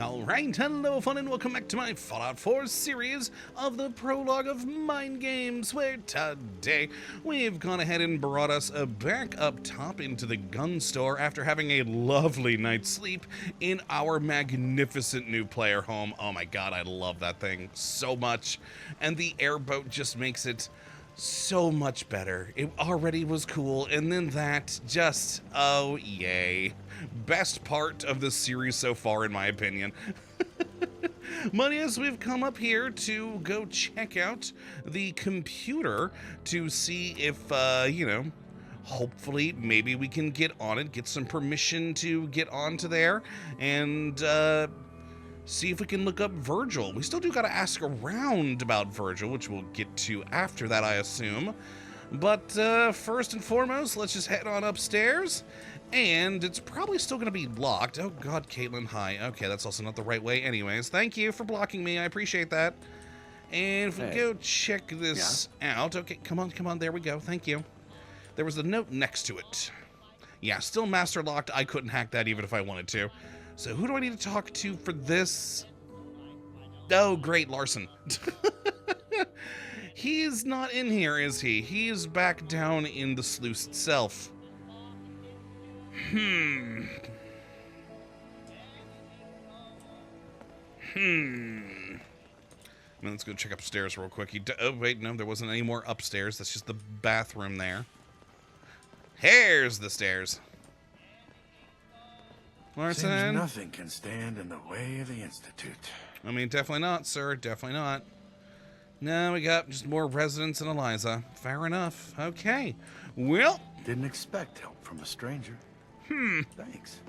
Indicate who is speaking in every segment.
Speaker 1: Alright, hello fun and welcome back to my Fallout 4 series of the prologue of Mind Games, where today we've gone ahead and brought us back up top into the gun store after having a lovely night's sleep in our magnificent new player home. Oh my god, I love that thing so much, and the airboat just makes it so much better. It already was cool, and then that just, oh yay. Best part of this series so far, in my opinion. But yes, we've come up here to go check out the computer to see if, hopefully maybe we can get on it, get some permission to get onto there, and, see if we can look up Virgil. We still do gotta ask around about Virgil, which we'll get to after that, I assume. But first and foremost, let's just head on upstairs. And it's probably still going to be locked. Oh, God, Caitlin, hi. Okay, that's also not the right way anyways. Thank you for blocking me. I appreciate that. And if we go check this out. Okay, come on. There we go. Thank you. There was a note next to it. Yeah, still master locked. I couldn't hack that even if I wanted to. So who do I need to talk to for this? Oh, great, Larson. He's not in here, is he? He is back down in the sluice itself. Let's go check upstairs real quick. Oh, wait, no, there wasn't any more upstairs. That's just the bathroom there. Here's the stairs. Larson?
Speaker 2: Seems nothing can stand in the way of the Institute.
Speaker 1: I mean, definitely not, sir. Definitely not. No, we got just more residents and Eliza. Fair enough. Okay. Well.
Speaker 2: Didn't expect help from a stranger. Thanks.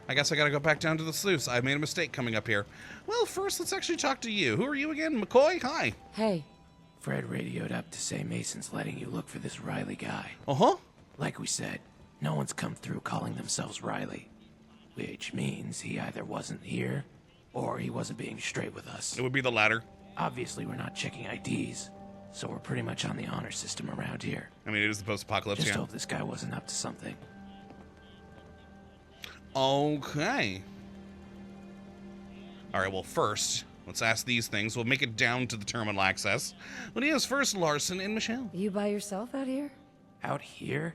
Speaker 1: I guess I gotta go back down to the sluice. I made a mistake coming up here. Well, first, let's actually talk to you. Who are you again? McCoy? Hi.
Speaker 3: Hey. Fred radioed up to say Mason's letting you look for this Riley guy.
Speaker 1: Uh-huh.
Speaker 3: Like we said, no one's come through calling themselves Riley. Which means he either wasn't here, or he wasn't being straight with us.
Speaker 1: It would be the latter.
Speaker 3: Obviously, we're not checking IDs, so we're pretty much on the honor system around here.
Speaker 1: I mean, it is the post-apocalypse,
Speaker 3: Just hope this guy wasn't up to something.
Speaker 1: Okay. Alright, well, first, let's ask these things. We'll make it down to the terminal access. But yes, first, Larson and Michelle.
Speaker 4: You by yourself out here?
Speaker 3: Out here?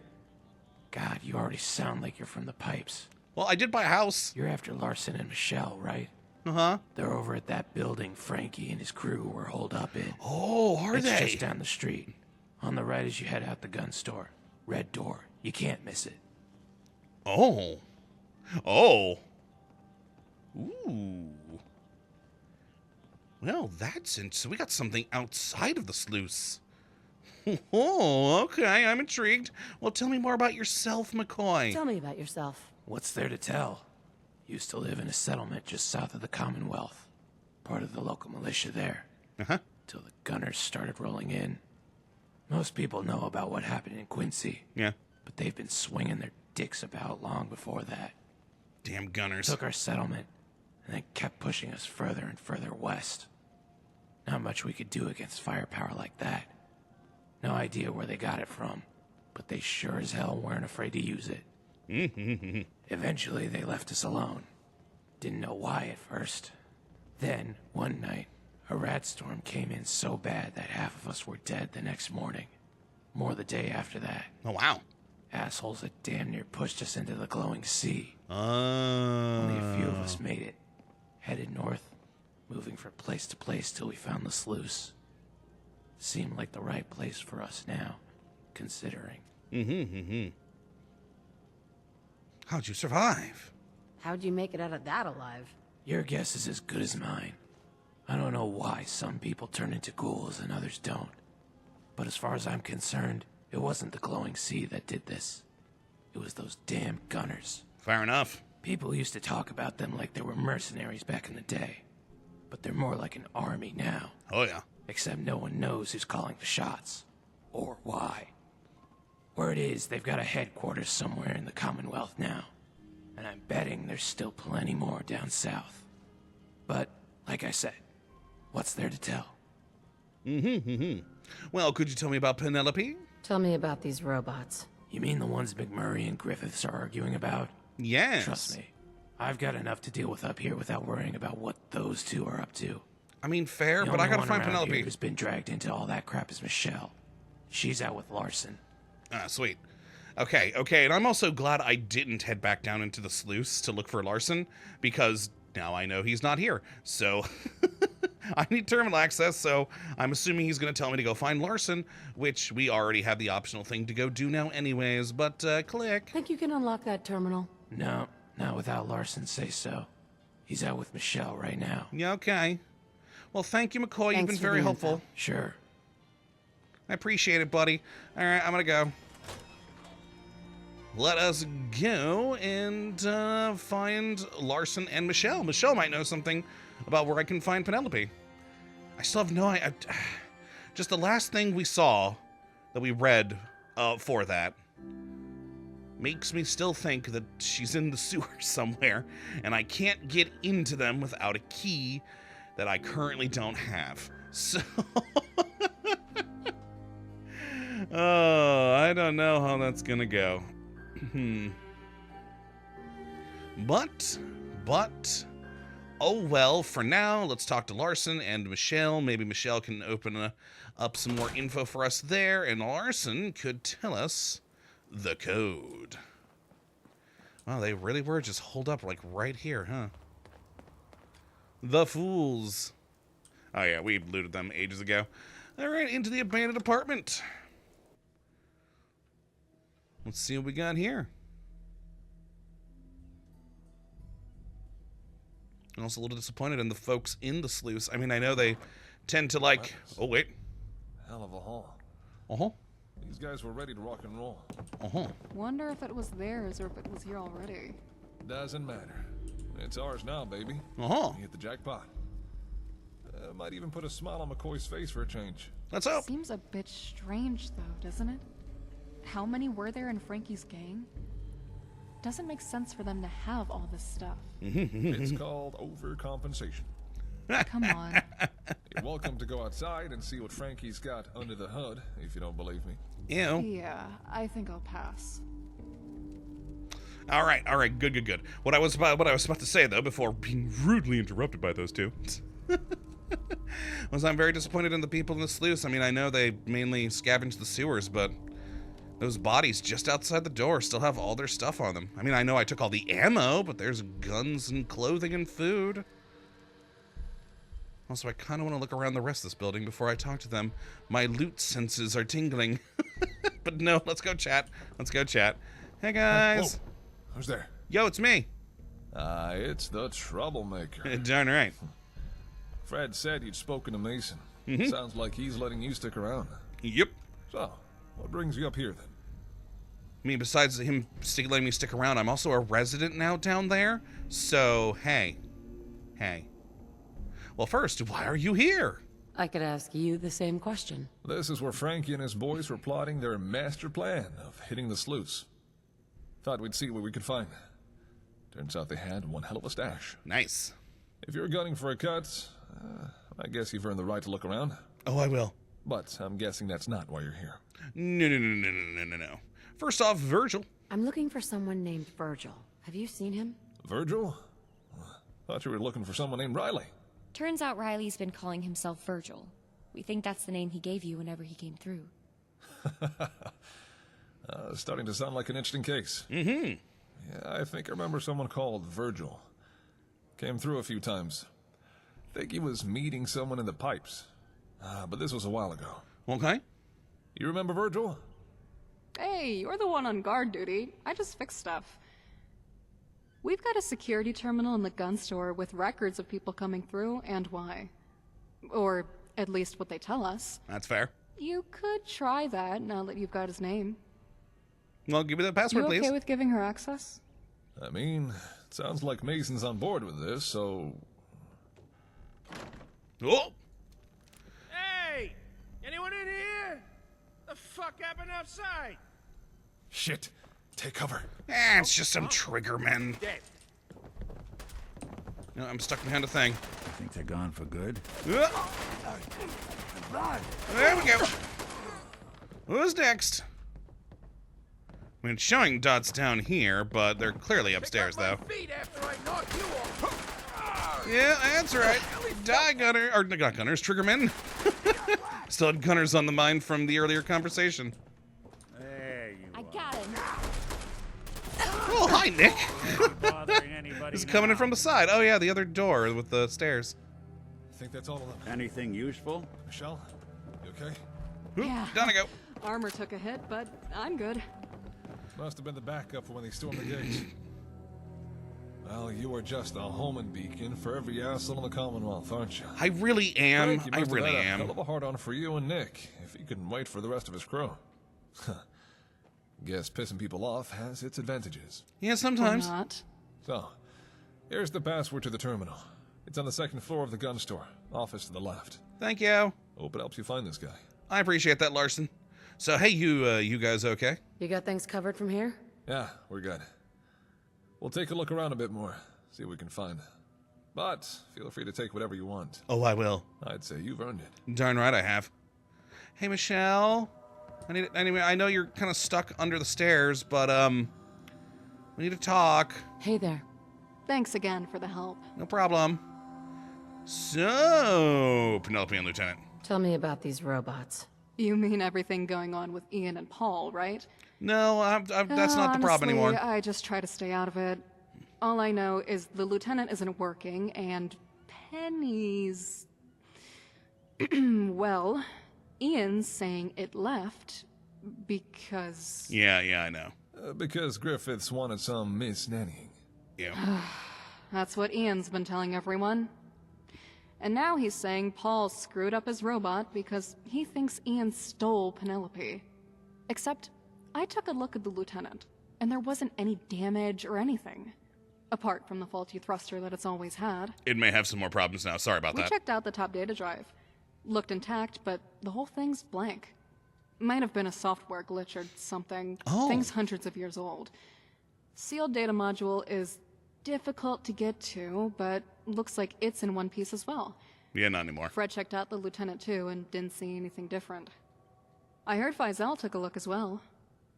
Speaker 3: God, you already sound like you're from the pipes.
Speaker 1: Well, I did buy a house.
Speaker 3: You're after Larson and Michelle, right?
Speaker 1: Uh-huh.
Speaker 3: They're over at that building Frankie and his crew were holed up in.
Speaker 1: Oh, are they?
Speaker 3: It's just down the street. On the right as you head out the gun store. Red door. You can't miss it.
Speaker 1: Oh. Oh. Ooh. Well, that's it. So we got something outside of the sluice. Oh, okay. I'm intrigued. Well, tell me more about yourself, McCoy.
Speaker 4: Tell me about yourself.
Speaker 3: What's there to tell? Used to live in a settlement just south of the Commonwealth. Part of the local militia there.
Speaker 1: Uh-huh.
Speaker 3: Till the gunners started rolling in. Most people know about what happened in Quincy.
Speaker 1: Yeah.
Speaker 3: But they've been swinging their dicks about long before that.
Speaker 1: Damn gunners.
Speaker 3: Took our settlement, and then kept pushing us further and further west. Not much we could do against firepower like that. No idea where they got it from, but they sure as hell weren't afraid to use it. Eventually, they left us alone. Didn't know why at first. Then, one night, a rat storm came in so bad that half of us were dead the next morning. More the day after that.
Speaker 1: Oh, wow.
Speaker 3: Assholes that damn near pushed us into the glowing sea.
Speaker 1: Oh.
Speaker 3: Only a few of us made it. Headed north, moving from place to place till we found the sluice. Seemed like the right place for us now, considering.
Speaker 1: How'd you survive?
Speaker 4: How'd you make it out of that alive?
Speaker 3: Your guess is as good as mine. I don't know why some people turn into ghouls and others don't. But as far as I'm concerned, it wasn't the glowing sea that did this. It was those damn gunners.
Speaker 1: Fair enough.
Speaker 3: People used to talk about them like they were mercenaries back in the day. But they're more like an army now.
Speaker 1: Oh, yeah.
Speaker 3: Except no one knows who's calling the shots. Or why. Word is, they've got a headquarters somewhere in the Commonwealth now. And I'm betting there's still plenty more down south. But, like I said, what's there to tell?
Speaker 1: Well, could you tell me about Penelope?
Speaker 4: Tell me about these robots.
Speaker 3: You mean the ones McMurray and Griffiths are arguing about?
Speaker 1: Yes.
Speaker 3: Trust me, I've got enough to deal with up here without worrying about what those two are up to.
Speaker 1: I mean, fair,
Speaker 3: The
Speaker 1: but I
Speaker 3: only
Speaker 1: gotta
Speaker 3: one
Speaker 1: find
Speaker 3: around
Speaker 1: Penelope.
Speaker 3: here who's been dragged into all that crap is Michelle. She's out with Larson.
Speaker 1: Ah, sweet. Okay, and I'm also glad I didn't head back down into the sluice to look for Larson, because now I know he's not here. So, I need terminal access, so I'm assuming he's going to tell me to go find Larson, which we already have the optional thing to go do now anyways, but click.
Speaker 4: Think you can unlock that terminal?
Speaker 3: No, not without Larson say so. He's out with Michelle right now.
Speaker 1: Yeah, okay. Well, thank you, McCoy. You've
Speaker 4: Thanks
Speaker 1: been
Speaker 4: for
Speaker 1: very
Speaker 4: the
Speaker 1: helpful.
Speaker 4: info.
Speaker 3: Sure.
Speaker 1: I appreciate it, buddy. All right, I'm going to go. Let us go and find Larson and Michelle. Michelle might know something about where I can find Penelope. I still have no idea. Just the last thing we saw that we read for that makes me still think that she's in the sewers somewhere, and I can't get into them without a key that I currently don't have. So... oh, I don't know how that's gonna go. But, oh well, for now, let's talk to Larson and Michelle. Maybe Michelle can open up some more info for us there, and Larson could tell us the code. Wow, they really were just holed up like right here, huh? The fools. Oh yeah, we looted them ages ago. All right, into the abandoned apartment. Let's see what we got here. I'm also a little disappointed in the folks in the sluice. I mean, I know they tend to like... Oh, wait.
Speaker 2: Hell of a haul.
Speaker 1: Uh-huh.
Speaker 2: These guys were ready to rock and roll.
Speaker 1: Uh-huh.
Speaker 5: Wonder if it was theirs or if it was here already.
Speaker 2: Doesn't matter. It's ours now, baby.
Speaker 1: Uh-huh.
Speaker 2: We hit the jackpot. Might even put a smile on McCoy's face for a change.
Speaker 1: Let's hope.
Speaker 5: Seems a bit strange, though, doesn't it? How many were there in Frankie's gang? Doesn't make sense for them to have all this stuff.
Speaker 2: It's called overcompensation.
Speaker 5: Come on.
Speaker 2: You're welcome to go outside and see what Frankie's got under the hood, if you don't believe me.
Speaker 1: Ew.
Speaker 5: Yeah, I think I'll pass.
Speaker 1: All right. Good. What I was about to say though, before being rudely interrupted by those two, was I'm very disappointed in the people in the sluice. I mean, I know they mainly scavenge the sewers, but those bodies just outside the door still have all their stuff on them. I mean, I know I took all the ammo, but there's guns and clothing and food. Also, I kind of want to look around the rest of this building before I talk to them. My loot senses are tingling. But no, let's go chat. Hey, guys.
Speaker 2: Whoa. Who's there?
Speaker 1: Yo, it's me.
Speaker 2: It's the troublemaker.
Speaker 1: Darn right.
Speaker 2: Fred said you'd spoken to Mason. Sounds like he's letting you stick around.
Speaker 1: Yep.
Speaker 2: So, what brings you up here, then?
Speaker 1: I mean, besides him letting me stick around, I'm also a resident now down there. So, hey. Well, first, why are you here?
Speaker 4: I could ask you the same question.
Speaker 2: This is where Frankie and his boys were plotting their master plan of hitting the sluice. Thought we'd see what we could find. Turns out they had one hell of a stash.
Speaker 1: Nice.
Speaker 2: If you're gunning for a cut, I guess you've earned the right to look around.
Speaker 1: Oh, I will.
Speaker 2: But I'm guessing that's not why you're here.
Speaker 1: No. First off, Virgil.
Speaker 4: I'm looking for someone named Virgil. Have you seen him?
Speaker 2: Virgil? Thought you were looking for someone named Riley.
Speaker 6: Turns out Riley's been calling himself Virgil. We think that's the name he gave you whenever he came through.
Speaker 2: Starting to sound like an interesting case.
Speaker 1: Mm-hmm.
Speaker 2: Yeah, I think I remember someone called Virgil. Came through a few times. Think he was meeting someone in the pipes. But this was a while ago.
Speaker 1: Okay.
Speaker 2: You remember Virgil?
Speaker 5: Hey, you're the one on guard duty. I just fix stuff. We've got a security terminal in the gun store with records of people coming through and why. Or at least what they tell us.
Speaker 1: That's fair.
Speaker 5: You could try that now that you've got his name.
Speaker 1: Well, give me the password,
Speaker 5: You okay
Speaker 1: please.
Speaker 5: with giving her access?
Speaker 2: I mean, it sounds like Mason's on board with this, so...
Speaker 1: Oh!
Speaker 7: Hey! Anyone in here? The fuck happened outside?
Speaker 2: Shit! Take cover.
Speaker 1: It's just some trigger men.
Speaker 7: Dead.
Speaker 1: No, I'm stuck behind a thing.
Speaker 8: Think they're gone for good?
Speaker 1: There we go. Who's next? I mean, it's showing dots down here, but they're clearly upstairs, though.
Speaker 7: Feet after I knock you off.
Speaker 1: Yeah, that's right. Die, Gunner. Or, not Gunners, Triggermen. Still had Gunners on the mind from the earlier conversation.
Speaker 8: There you
Speaker 6: I got him.
Speaker 1: Oh, hi, Nick.
Speaker 8: bothering anybody
Speaker 1: This is coming in
Speaker 8: now?
Speaker 1: from the side. Oh, yeah, the other door with the stairs.
Speaker 2: I think that's all of them.
Speaker 8: Anything useful?
Speaker 2: Michelle, you okay?
Speaker 1: Oop,
Speaker 5: Yeah.
Speaker 1: down I go.
Speaker 5: Armor took a hit, but I'm good.
Speaker 2: Must have been the backup for when they stormed the gates. Well, you are just a homing beacon for every asshole in the Commonwealth, aren't you?
Speaker 1: I really am.
Speaker 2: Frank, you
Speaker 1: I
Speaker 2: must have
Speaker 1: really
Speaker 2: had a
Speaker 1: am.
Speaker 2: hell of a hard-on for you and Nick, if he couldn't wait for the rest of his crew. Guess pissing people off has its advantages.
Speaker 1: Yeah,
Speaker 5: Or
Speaker 1: sometimes.
Speaker 5: not.
Speaker 2: So, here's the password to the terminal. It's on the second floor of the gun store, office to the left.
Speaker 1: Thank you.
Speaker 2: Hope it helps you find this guy.
Speaker 1: I appreciate that, Larson. So, hey, you guys okay?
Speaker 4: You got things covered from here?
Speaker 2: Yeah, we're good. We'll take a look around a bit more, see what we can find. But feel free to take whatever you want.
Speaker 1: Oh, I will.
Speaker 2: I'd say you've earned it.
Speaker 1: Darn right I have. Hey, Michelle. Anyway, I know you're kind of stuck under the stairs, but, we need to talk.
Speaker 4: Hey there.
Speaker 5: Thanks again for the help.
Speaker 1: No problem. So, Penelope and Lieutenant.
Speaker 4: Tell me about these robots.
Speaker 5: You mean everything going on with Ian and Paul, right?
Speaker 1: No, that's not the problem
Speaker 5: Honestly,
Speaker 1: anymore.
Speaker 5: I just try to stay out of it. All I know is the lieutenant isn't working, and Penny's... well, Ian's saying it left because...
Speaker 1: Yeah, I know.
Speaker 2: Because Griffiths wanted some mis-nannying.
Speaker 1: Yeah.
Speaker 5: That's what Ian's been telling everyone. And now he's saying Paul screwed up his robot because he thinks Ian stole Penelope. Except, I took a look at the lieutenant, and there wasn't any damage or anything. Apart from the faulty thruster that it's always had.
Speaker 1: It may have some more problems now. Sorry about
Speaker 5: We
Speaker 1: that.
Speaker 5: checked out the top data drive. Looked intact, but the whole thing's blank. Might have been a software glitch or something.
Speaker 1: Oh.
Speaker 5: Thing's hundreds of years old. Sealed data module is difficult to get to, but looks like it's in one piece as well.
Speaker 1: Yeah, not anymore.
Speaker 5: Fred checked out the lieutenant too and didn't see anything different. I heard Faisal took a look as well.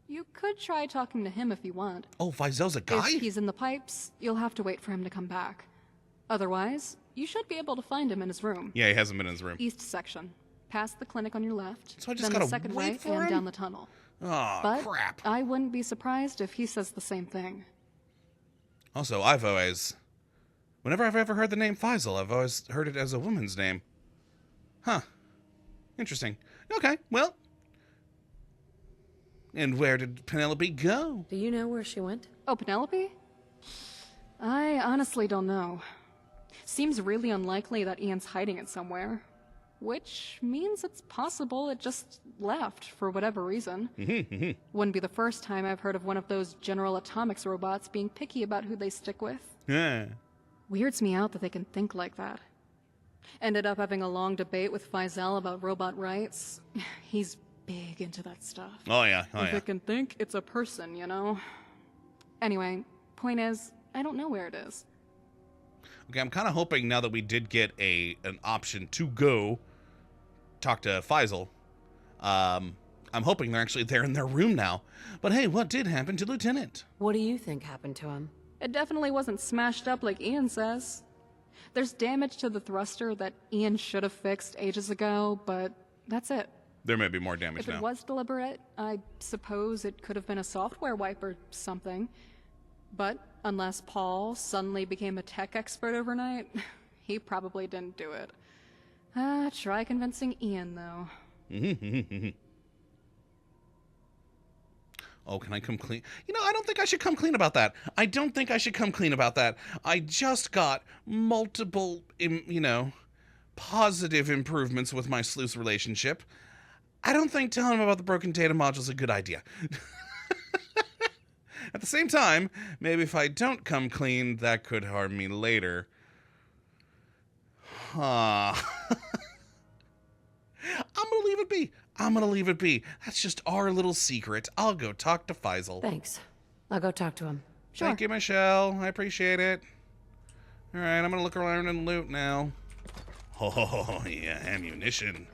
Speaker 5: You could try talking to him if you want.
Speaker 1: Oh, Vizel's a guy?
Speaker 5: If he's in the pipes, you'll have to wait for him to come back. Otherwise, you should be able to find him in his room.
Speaker 1: Yeah, he hasn't been in his room.
Speaker 5: East section. Past the clinic on your left,
Speaker 1: So I just
Speaker 5: then
Speaker 1: gotta
Speaker 5: the second
Speaker 1: wait
Speaker 5: right,
Speaker 1: for
Speaker 5: and
Speaker 1: him?
Speaker 5: down the tunnel.
Speaker 1: Oh,
Speaker 5: But
Speaker 1: crap.
Speaker 5: I wouldn't be surprised if he says the same thing.
Speaker 1: Also, whenever I've ever heard the name Faisal, I've always heard it as a woman's name. Huh. Interesting. Okay, well. And where did Penelope go?
Speaker 4: Do you know where she went?
Speaker 5: Oh, Penelope? I honestly don't know. Seems really unlikely that Ian's hiding it somewhere. Which means it's possible it just left for whatever reason. Wouldn't be the first time I've heard of one of those General Atomics robots being picky about who they stick with.
Speaker 1: Yeah.
Speaker 5: Weirds me out that they can think like that. Ended up having a long debate with Faisal about robot rights. He's big into that stuff.
Speaker 1: Oh, yeah.
Speaker 5: If it can think, it's a person, you know? Anyway, point is, I don't know where it is.
Speaker 1: Okay, I'm kind of hoping now that we did get an option to go talk to Faisal, I'm hoping they're actually there in their room now. But hey, what did happen to Lieutenant?
Speaker 4: What do you think happened to him?
Speaker 5: It definitely wasn't smashed up like Ian says. There's damage to the thruster that Ian should have fixed ages ago, but that's it.
Speaker 1: There may be more damage
Speaker 5: If
Speaker 1: now.
Speaker 5: it was deliberate, I suppose it could have been a software wipe or something. But unless Paul suddenly became a tech expert overnight, he probably didn't do it. Try convincing Ian, though.
Speaker 1: Oh, can I come clean? You know, I don't think I should come clean about that. I just got multiple, positive improvements with my sleuth's relationship. I don't think telling him about the broken data module is a good idea. At the same time, maybe if I don't come clean, that could harm me later. I'm gonna leave it be. That's just our little secret. I'll go talk to Faisal.
Speaker 4: Thanks. I'll go talk to him.
Speaker 5: Sure.
Speaker 1: Thank you, Michelle. I appreciate it. All right, I'm gonna look around and loot now. Oh, yeah, ammunition.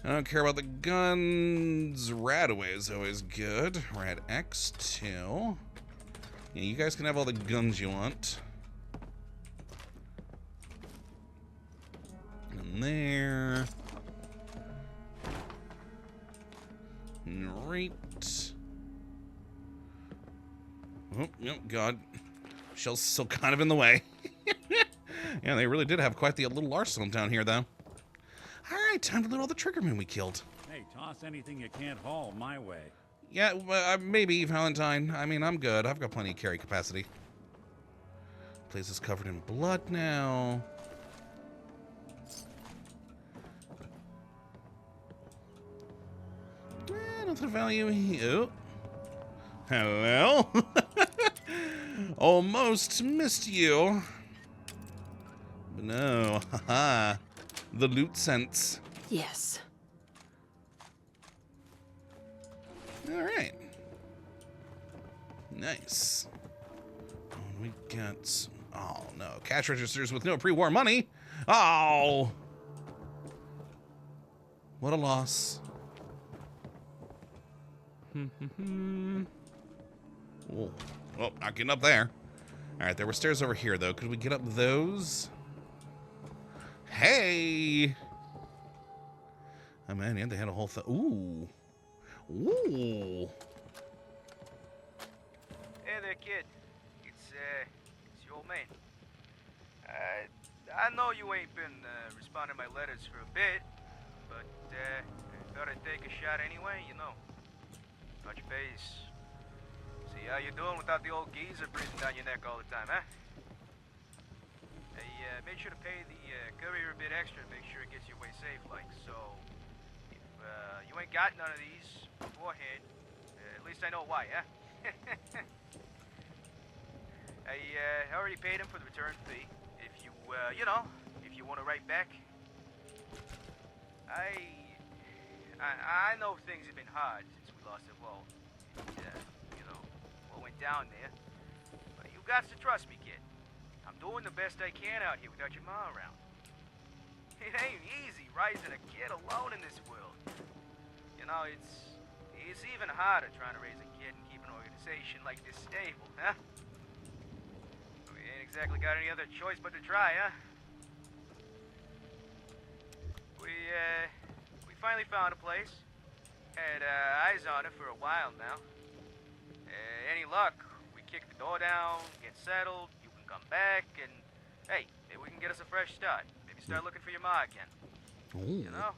Speaker 1: I don't care about the guns. Radaway is always good. Rad X2. Yeah, you guys can have all the guns you want. And there. Right. Oh, no, God. Michelle's still kind of in the way. Yeah, they really did have quite the little arsenal down here, though. Alright, time to loot all the triggermen we killed.
Speaker 8: Hey, toss anything you can't haul my way.
Speaker 1: Yeah, maybe, Valentine. I mean, I'm good. I've got plenty of carry capacity. Place is covered in blood now. Nothing of value here. Hello? Almost missed you. But no, haha. The loot sense.
Speaker 4: Yes.
Speaker 1: Alright. Nice. We got some, oh no, cash registers with no pre-war money. Oh! What a loss. Oh, well, not getting up there. Alright, there were stairs over here, though. Could we get up those? Hey! Oh, man, yeah, they had a whole thing. Ooh. Ooh.
Speaker 9: Hey there, kid. It's your old man. I know you ain't been responding to my letters for a bit, but I thought I'd take a shot anyway, you know. Touch base. See how you doing without the old geezer breathing down your neck all the time, huh? Hey, made sure to pay the courier a bit extra to make sure it gets you away safe, like, so if you ain't got none of these beforehand, at least I know why, huh? I already paid him for the return fee. If you, you know, if you want to write back. I know things have been hard since we lost it all. You know, what went down there. But you got to trust me, kid. I'm doing the best I can out here without your mom around. It ain't easy raising a kid alone in this world. You know, it's even harder trying to raise a kid and keep an organization like this stable, huh? We ain't exactly got any other choice but to try, huh? We finally found a place. Had eyes on it for a while now. Any luck, we kick the door down, get settled, you can come back, and hey, maybe we can get us a fresh start. Maybe start looking for your ma again.
Speaker 1: Ooh.
Speaker 9: You know?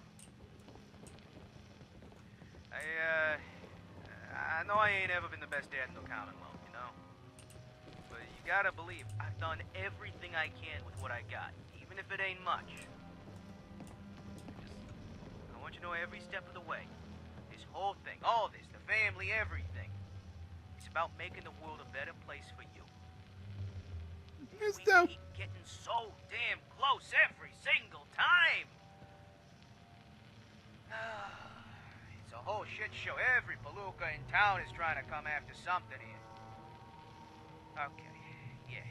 Speaker 9: I know I ain't ever been the best dad in the common law, you know? But you gotta believe, I've done everything I can with what I got, even if it ain't much. I want you to know every step of the way. This whole thing, all this, the family, everything. It's about making the world a better place for you.
Speaker 1: Yes,
Speaker 9: We
Speaker 1: though.
Speaker 9: keep getting so damn close every single time. It's a whole shit show. Every palooka in town is trying to come after something here. Okay, yeah.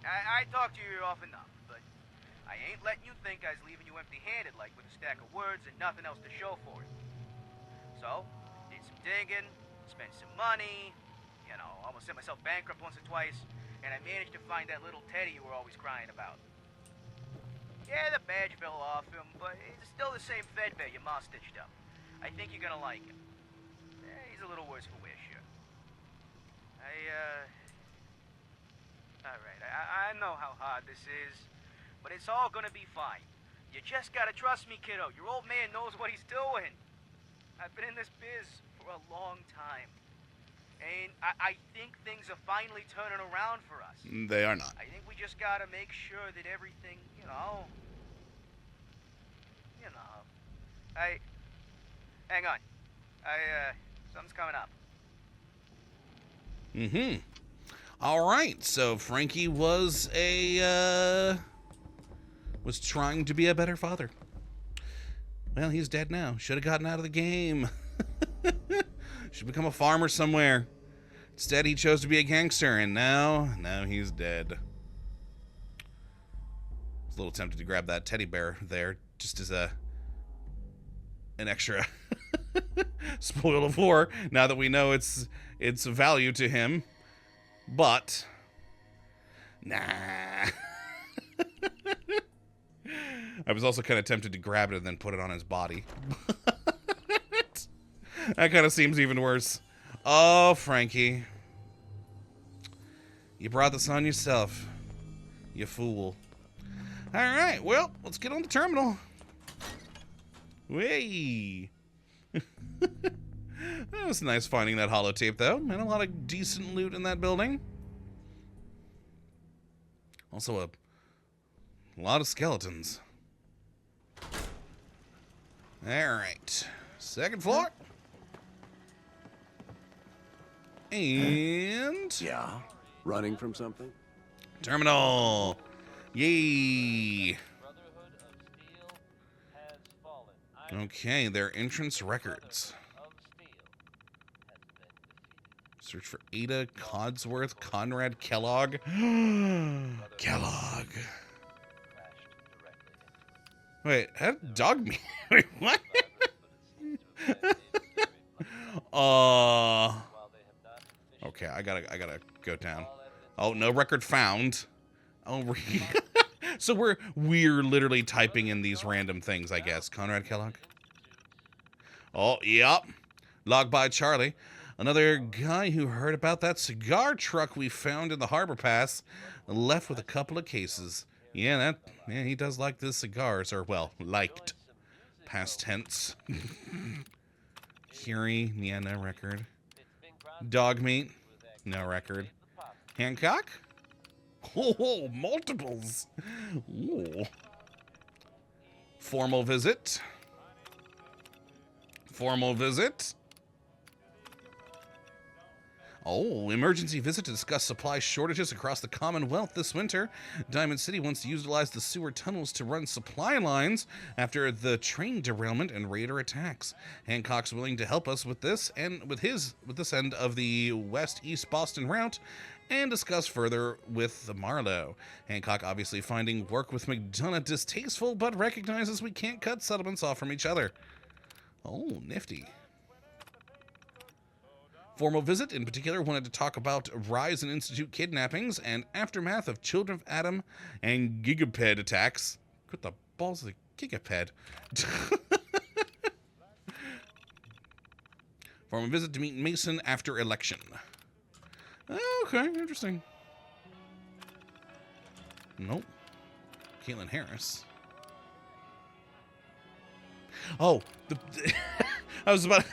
Speaker 9: I talk to you often enough, but I ain't letting you think I was leaving you empty-handed, like with a stack of words and nothing else to show for it. So, did some digging, spent some money, you know, almost sent myself bankrupt once or twice, and I managed to find that little Teddy you were always crying about. Yeah, the badge fell off him, but it's still the same Fedbear your ma stitched up. I think you're gonna like him. He's a little worse for wear, sure. Alright, I know how hard this is, but it's all gonna be fine. You just gotta trust me, kiddo. Your old man knows what he's doing. I've been in this biz for a long time. And I think things are finally turning around for us.
Speaker 1: They are not.
Speaker 9: I think we just gotta make sure that everything, you know... Hang on. Something's coming up.
Speaker 1: Mm-hmm. All right, so Frankie was was trying to be a better father. Well, he's dead now. Should have gotten out of the game. Should become a farmer somewhere. Instead, he chose to be a gangster, and now he's dead. I was a little tempted to grab that teddy bear there, just as an extra spoil of war now that we know its value to him. But nah. I was also kind of tempted to grab it and then put it on his body. That kind of seems even worse. Oh, Frankie. You brought this on yourself. You fool. Alright, well, let's get on the terminal. Way. That was nice finding that holotape, though. And a lot of decent loot in that building. Also a lot of skeletons. Alright. Second floor. And...
Speaker 10: Yeah? Running from something?
Speaker 1: terminal. Yay. Okay, their entrance records. Search for Ada, Codsworth, Conrad, Kellogg. Kellogg. Wait, how did dog me? Wait, what? Okay, I gotta go down. Oh, no record found. Oh, so we're literally typing in these random things, I guess. Conrad Kellogg. Oh, yep. Logged by Charlie. Another guy who heard about that cigar truck we found in the harbor pass, left with a couple of cases. Yeah, he does like the cigars, or well, liked. Past tense. Curie, yeah, no record. Dog meat, no record. Hancock? Oh, multiples. Ooh. Formal visit. Formal visit. Oh, emergency visit to discuss supply shortages across the Commonwealth this winter. Diamond City wants to utilize the sewer tunnels to run supply lines after the train derailment and raider attacks. Hancock's willing to help us with this and with this end of the west-east Boston route and discuss further with Marlowe. Hancock obviously finding work with McDonough distasteful, but recognizes we can't cut settlements off from each other. Oh, nifty. Formal visit, in particular, wanted to talk about rise in Institute kidnappings and aftermath of Children of Atom and Gigaped attacks. What the balls of the Gigaped? Formal visit to meet Mason after election. Okay, interesting. Nope. Caitlin Harris. Oh, I was about...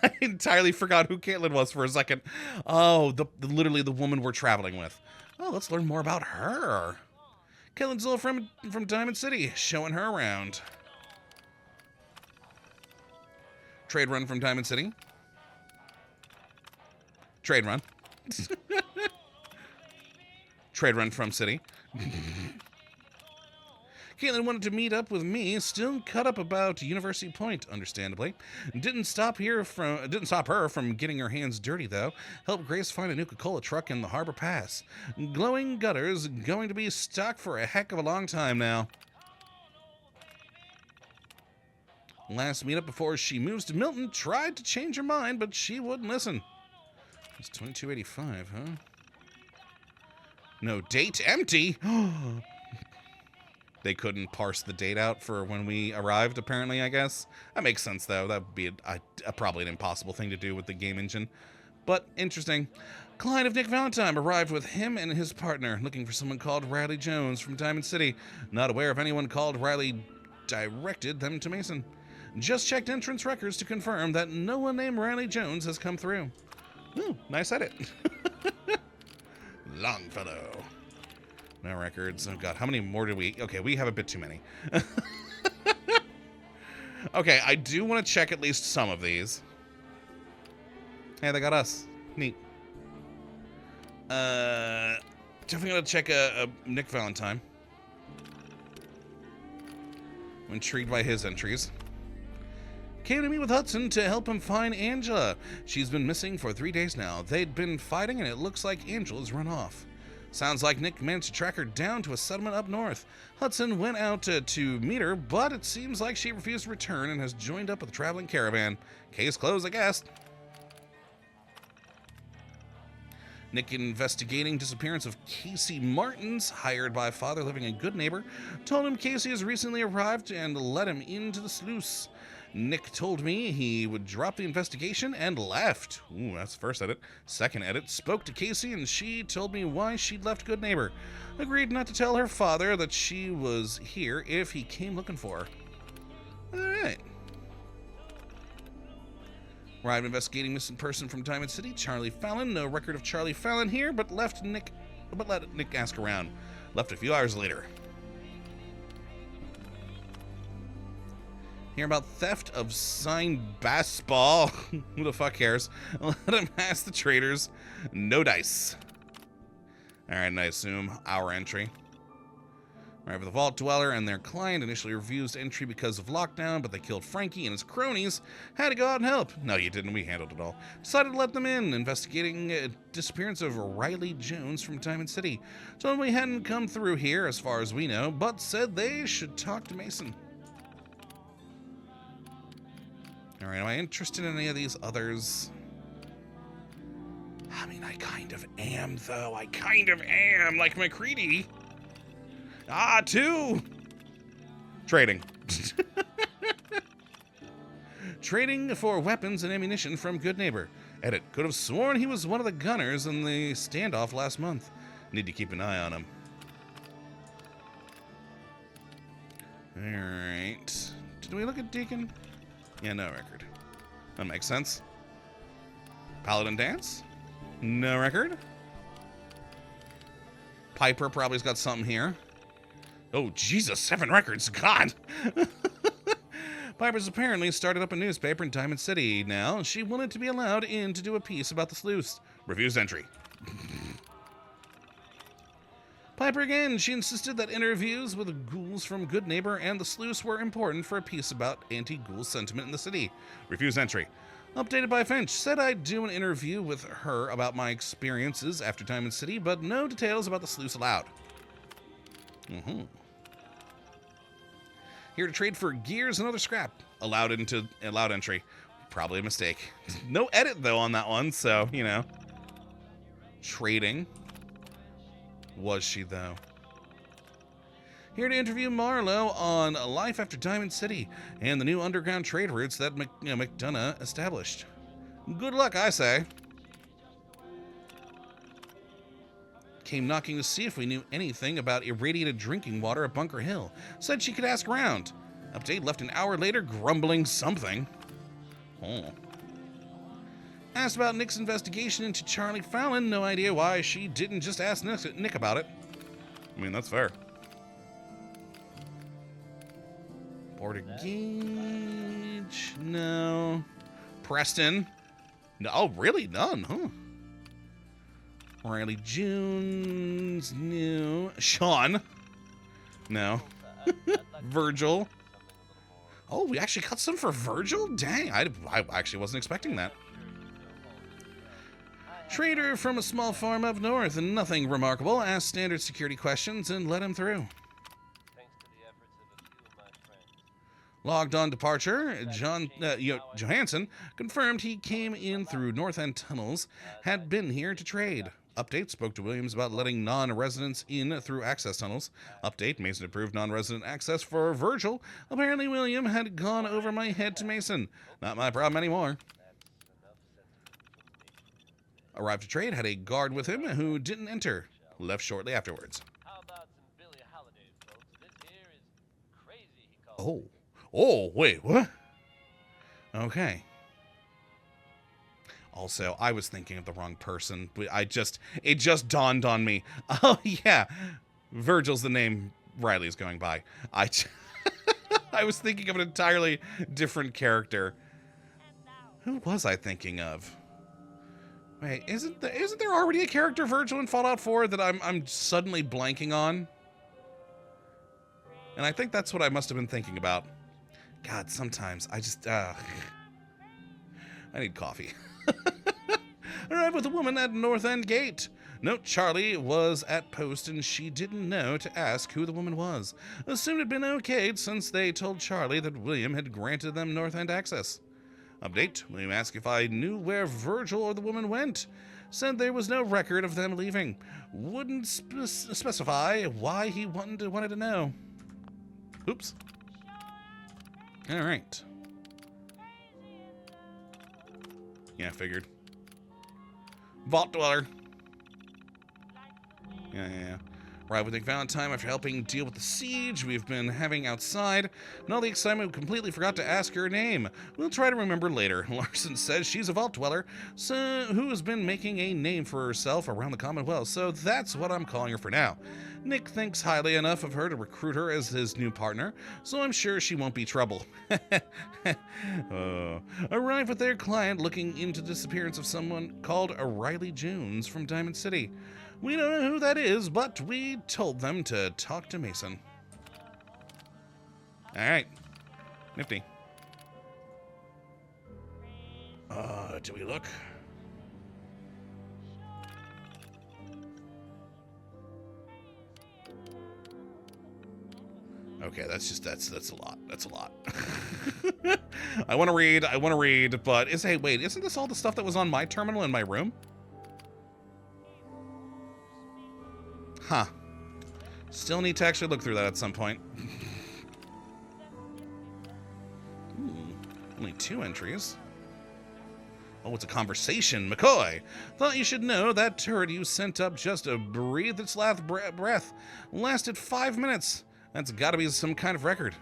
Speaker 1: I entirely forgot who Caitlin was for a second. Oh, literally the woman we're traveling with. Oh, let's learn more about her. Caitlin's little friend from Diamond City, showing her around. Trade run from Diamond City. Trade run. Trade run from City. Caitlin wanted to meet up with me, still cut up about University Point, understandably. Didn't stop her from getting her hands dirty, though. Helped Grace find a Nuka-Cola truck in the Harbor Pass. Glowing gutters, going to be stocked for a heck of a long time now. Last meetup before she moves to Milton, tried to change her mind, but she wouldn't listen. It's 2285, huh? No date, empty. They couldn't parse the date out for when we arrived, apparently, I guess. That makes sense, though. That would be probably an impossible thing to do with the game engine. But interesting. Client of Nick Valentine arrived with him and his partner, looking for someone called Riley Jones from Diamond City. Not aware if anyone called Riley directed them to Mason. Just checked entrance records to confirm that no one named Riley Jones has come through. Ooh, nice edit. Longfellow. No records. Oh, God. How many more do we... Okay, we have a bit too many. Okay, I do want to check at least some of these. Hey, they got us. Neat. Definitely going to check a Nick Valentine. I'm intrigued by his entries. Came to meet with Hudson to help him find Angela. She's been missing for 3 days now. They'd been fighting, and it looks like Angela's run off. Sounds like Nick managed to track her down to a settlement up north. Hudson went out to meet her, but it seems like she refused to return and has joined up with a traveling caravan. Case closed, I guess. Nick investigating disappearance of Casey Martins, hired by father living in Good Neighbor, told him Casey has recently arrived and let him into the sluice. Nick told me he would drop the investigation and left. Ooh, that's the first edit. Second edit, spoke to Casey and she told me why she'd left Good Neighbor. Agreed not to tell her father that she was here if he came looking for her. Alright. Arrived investigating missing person from Diamond City, Charlie Fallon. No record of Charlie Fallon here, but let Nick ask around. Left a few hours later. Hear about theft of signed basketball. Who the fuck cares? Let him ask the traders. No dice. Alright, and I assume our entry. Alright, with the Vault Dweller and their client initially refused entry because of lockdown, but they killed Frankie and his cronies. Had to go out and help. No, you didn't. We handled it all. Decided to let them in, investigating disappearance of Riley Jones from Diamond City. Told them we hadn't come through here, as far as we know, but said they should talk to Mason. Alright, am I interested in any of these others? I mean, I kind of am, though. I kind of am, like McCready. Ah, 2! Trading. Trading for weapons and ammunition from Good Neighbor. Edit. Could have sworn he was one of the gunners in the standoff last month. Need to keep an eye on him. Alright. Did we look at Deacon? Yeah, no record. That makes sense. Paladin Dance? No record. Piper probably's got something here. Oh, Jesus, 7 records. God. Piper's apparently started up a newspaper in Diamond City now. She wanted to be allowed in to do a piece about the sluice. Refused entry. Piper again. She insisted that interviews with ghouls from Good Neighbor and the sluice were important for a piece about anti-ghoul sentiment in the city. Refused entry. Updated by Finch. Said I'd do an interview with her about my experiences after Diamond City, but no details about the sluice allowed. Here to trade for gears and other scrap. Allowed entry. Probably a mistake. No edit, though, on that one, so, you know. Trading. Was she, though? Here to interview Marlowe on life after Diamond City and the new underground trade routes that McDonough established. Good luck, I say. Came knocking to see if we knew anything about irradiated drinking water at Bunker Hill. Said she could ask around. Update left an hour later, grumbling something. Oh. Asked about Nick's investigation into Charlie Fallon. No idea why she didn't just ask Nick about it. I mean, that's fair. Border Gauge. No. Preston. No. Oh, really? None, huh? Riley Junes. No. Sean. No. Virgil. Oh, we actually cut some for Virgil? Dang, I actually wasn't expecting that. Trader from a small farm up north, and nothing remarkable. Asked standard security questions and let him through. Logged on departure, Johansson confirmed he came in through North End tunnels, had been here to trade. Update, spoke to Williams about letting non-residents in through access tunnels. Update, Mason approved non-resident access for Virgil. Apparently William had gone over my head to Mason. Not my problem anymore. Arrived to trade, had a guard with him who didn't enter. Left shortly afterwards. Oh. Oh, wait, what? Okay. Also, I was thinking of the wrong person. It just dawned on me. Oh, yeah. Virgil's the name Riley's going by. I was thinking of an entirely different character. Who was I thinking of? Wait, isn't there already a character Virgil in Fallout 4 that I'm suddenly blanking on? And I think that's what I must have been thinking about. God, sometimes I just I need coffee. Arrived with a woman at North End Gate. Note Charlie was at post and she didn't know to ask who the woman was. Assumed it'd been okayed since they told Charlie that William had granted them North End access. Update, William asked if I knew where Virgil or the woman went. Said there was no record of them leaving. Wouldn't specify why he wanted to know. Oops. All right. Yeah, figured. Vault Dweller. Yeah. Right, we thank Valentine after helping deal with the siege we've been having outside. And all the excitement, we completely forgot to ask her name. We'll try to remember later. Larson says she's a Vault Dweller, so who has been making a name for herself around the Commonwealth, so that's what I'm calling her for now. Nick thinks highly enough of her to recruit her as his new partner, so I'm sure she won't be trouble. Arrive with their client looking into the disappearance of someone called Riley Jones from Diamond City. We don't know who that is, but we told them to talk to Mason. Alright. Nifty. Do we look? Okay, that's a lot. That's a lot. I want to read, but wait, isn't this all the stuff that was on my terminal in my room? Huh. Still need to actually look through that at some point. Only 2 entries. Oh, it's a conversation. McCoy, thought you should know that turret you sent up just breathed its last breath. Lasted 5 minutes. That's gotta be some kind of record.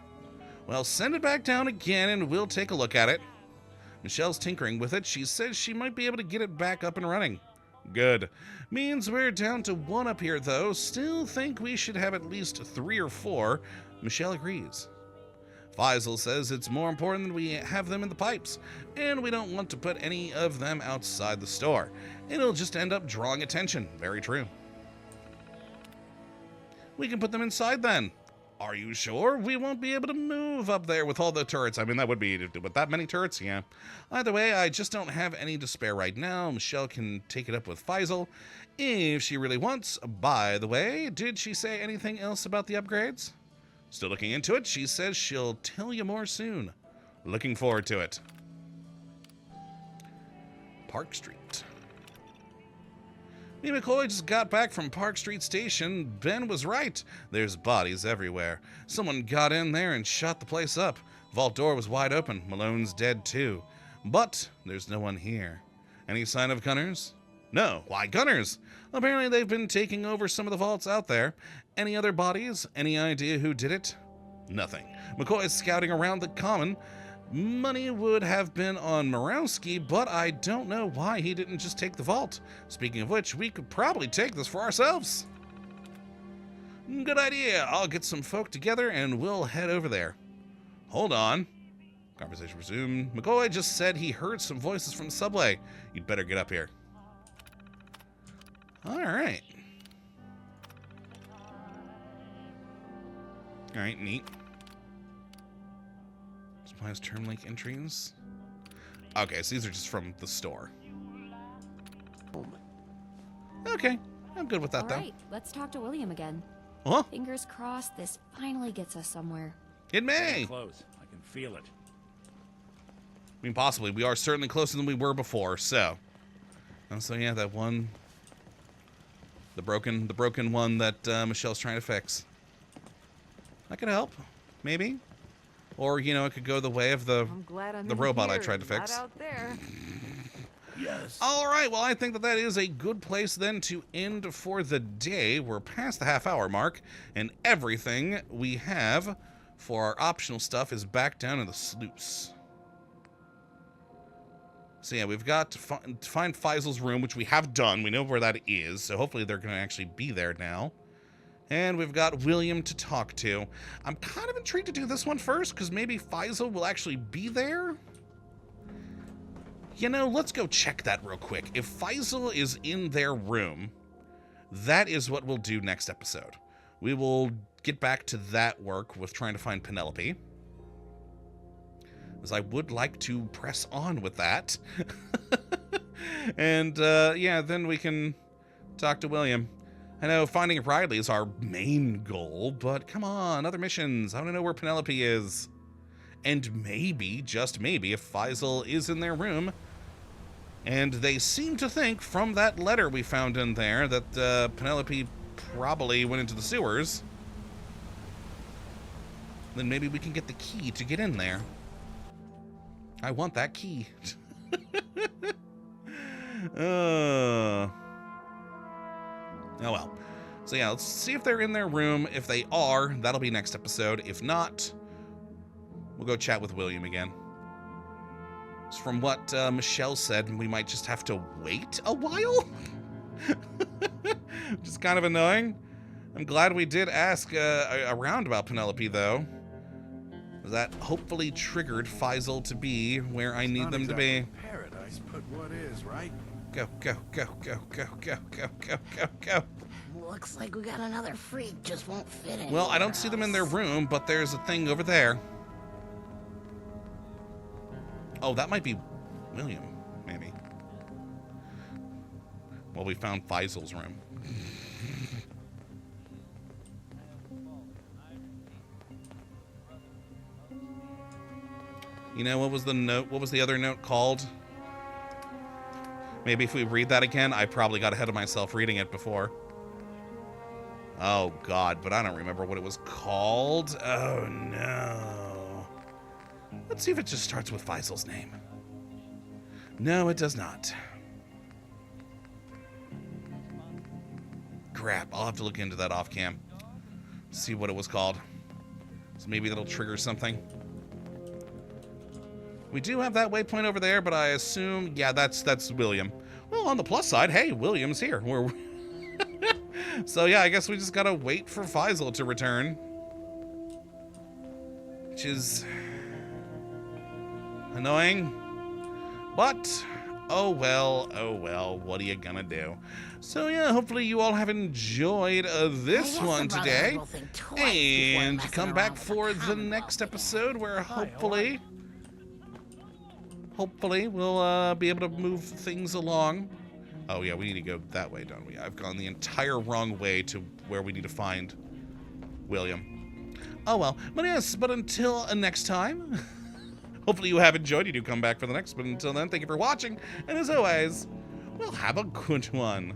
Speaker 1: Well, send it back down again and we'll take a look at it. Michelle's tinkering with it. She says she might be able to get it back up and running. Good. Means we're down to 1 up here, though. Still think we should have at least 3 or 4. Michelle agrees. Faisal says it's more important that we have them in the pipes, and we don't want to put any of them outside the store. It'll just end up drawing attention. Very true. We can put them inside then. Are you sure? We won't be able to move up there with all the turrets. I mean, that would be, with that many turrets, yeah. Either way, I just don't have any to spare right now. Michelle can take it up with Faisal if she really wants. By the way, did she say anything else about the upgrades? Still looking into it. She says she'll tell you more soon. Looking forward to it. Park Street. Me and McCoy just got back from Park Street Station. Ben was right. There's bodies everywhere. Someone got in there and shot the place up. Vault door was wide open. Malone's dead too. But there's no one here. Any sign of gunners? No. Why gunners? Apparently they've been taking over some of the vaults out there. Any other bodies? Any idea who did it? Nothing. McCoy's scouting around the common. Money would have been on Morawski, but I don't know why he didn't just take the vault. Speaking of which, we could probably take this for ourselves. Good idea. I'll get some folk together and we'll head over there. Hold on. Conversation resumed. McCoy just said he heard some voices from the subway. You'd better get up here. All right. All right, neat. Supplies term link entries. Okay, so these are just from the store. Okay, I'm good with that,
Speaker 6: All
Speaker 1: though.
Speaker 6: right, let's talk to William again.
Speaker 1: Huh?
Speaker 6: Fingers crossed this finally gets us somewhere.
Speaker 1: It may.
Speaker 8: Close. I can feel it.
Speaker 1: I mean, possibly. We are certainly closer than we were before, so. And so, yeah, that one. The broken one that Michelle's trying to fix. That could help, maybe. Or, you know, it could go the way of the robot I tried to fix.
Speaker 7: Out there.
Speaker 8: Yes.
Speaker 1: All right, well, I think that is a good place then to end for the day. We're past the half-hour mark, and everything we have for our optional stuff is back down in the sluice. So, yeah, we've got to find Faisal's room, which we have done. We know where that is, so hopefully they're going to actually be there now. And we've got William to talk to. I'm kind of intrigued to do this one first, because maybe Faisal will actually be there. You know, let's go check that real quick. If Faisal is in their room, that is what we'll do next episode. We will get back to that work with trying to find Penelope, as I would like to press on with that. And, yeah, then we can Talk to William. I know finding Riley is our main goal, but come on, other missions. I want to know where Penelope is. And maybe, just maybe, if Faisal is in their room, and they seem to think from that letter we found in there that Penelope probably went into the sewers, then maybe we can get the key to get in there. I want that key. Oh well. So yeah, let's see if they're in their room. If they are, that'll be next episode. If not, we'll go chat with William again. So from what Michelle said, we might just have to wait a while? Which is kind of annoying. I'm glad we did ask around about Penelope, though. That hopefully triggered Faisal to be where I need them to be.
Speaker 7: Paradise, but what is, right?
Speaker 1: Go, go, go, go, go, go, go, go, go, go.
Speaker 11: Looks like we got another freak, just won't fit in.
Speaker 1: Well, I don't see them in their room, but there's a thing over there. Oh, that might be William, maybe. Well, we found Faisal's room. You know, what was the note? What was the other note called? Maybe if we read that again, I probably got ahead of myself reading it before. Oh, God, but I don't remember what it was called. Oh, no. Let's see if it just starts with Faisal's name. No, it does not. Crap, I'll have to look into that off cam. See what it was called. So maybe that'll trigger something. We do have that waypoint over there, but I assume, yeah, that's William. Well, on the plus side, hey, William's here. So yeah, I guess we just gotta wait for Faisal to return. Which is annoying. But, oh well, what are you gonna do? So yeah, hopefully you all have enjoyed this one today. And come back for the next episode where hopefully we'll be able to move things along. Oh yeah, we need to go that way, don't we? I've gone the entire wrong way to where we need to find William. Oh well, but yes, but until next time, hopefully you have enjoyed. You do come back for the next, but until then, thank you for watching, and as always, well, have a good one.